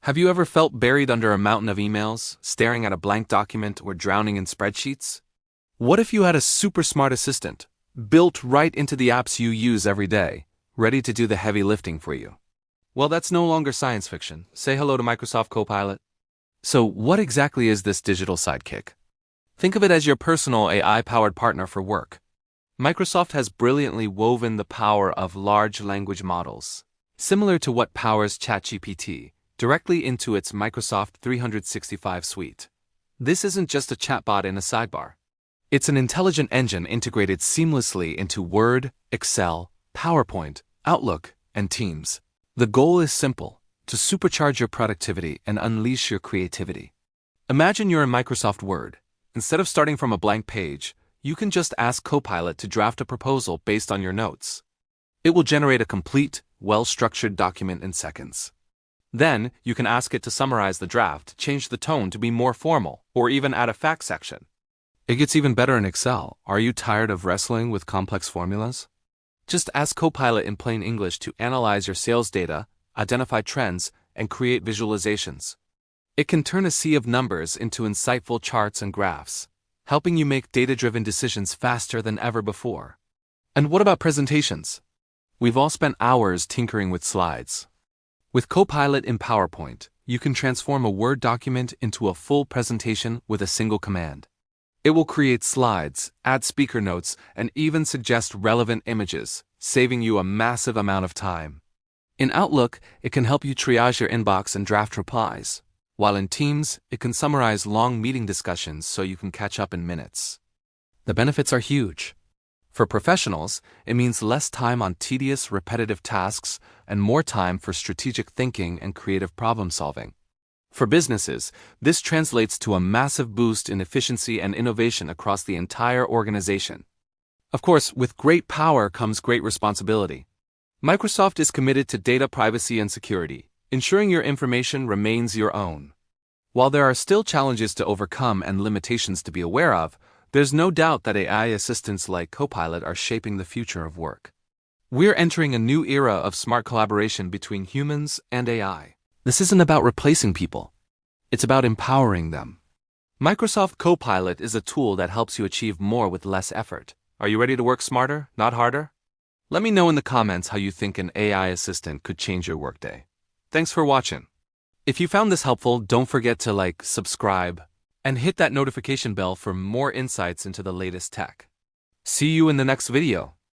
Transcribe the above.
Have you ever felt buried under a mountain of emails, staring at a blank document, or drowning in spreadsheets? What if you had a super smart assistant, built right into the apps you use every day, ready to do the heavy lifting for you? Well, that's no longer science fiction. Say hello to Microsoft Copilot. So, what exactly is this digital sidekick? Think of it as your personal AI-powered partner for work. Microsoft has brilliantly woven the power of large language models, similar to what powers ChatGPT, directly into its Microsoft 365 suite. This isn't just a chatbot in a sidebar. It's an intelligent engine integrated seamlessly into Word, Excel, PowerPoint, Outlook, and Teams. The goal is simple: to supercharge your productivity and unleash your creativity. Imagine you're in Microsoft Word. Instead of starting from a blank page, you can just ask Copilot to draft a proposal based on your notes. It will generate a complete, well-structured document in seconds. Then, you can ask it to summarize the draft, change the tone to be more formal, or even add a fact section. It gets even better in Excel. Are you tired of wrestling with complex formulas? Just ask Copilot in plain English to analyze your sales data, identify trends, and create visualizations. It can turn a sea of numbers into insightful charts and graphs, helping you make data-driven decisions faster than ever before. And what about presentations? We've all spent hours tinkering with slides. With Copilot in PowerPoint, you can transform a Word document into a full presentation with a single command. It will create slides, add speaker notes, and even suggest relevant images, saving you a massive amount of time. In Outlook, it can help you triage your inbox and draft replies, while in Teams, it can summarize long meeting discussions so you can catch up in minutes. The benefits are huge. For professionals, it means less time on tedious, repetitive tasks and more time for strategic thinking and creative problem-solving. For businesses, this translates to a massive boost in efficiency and innovation across the entire organization. Of course, with great power comes great responsibility. Microsoft is committed to data privacy and security, ensuring your information remains your own. While there are still challenges to overcome and limitations to be aware of, there's no doubt that AI assistants like Copilot are shaping the future of work. We're entering a new era of smart collaboration between humans and AI. This isn't about replacing people. It's about empowering them. Microsoft Copilot is a tool that helps you achieve more with less effort. Are you ready to work smarter, not harder? Let me know in the comments how you think an AI assistant could change your workday. Thanks for watching. If you found this helpful, don't forget to like, subscribe, and hit that notification bell for more insights into the latest tech. See you in the next video.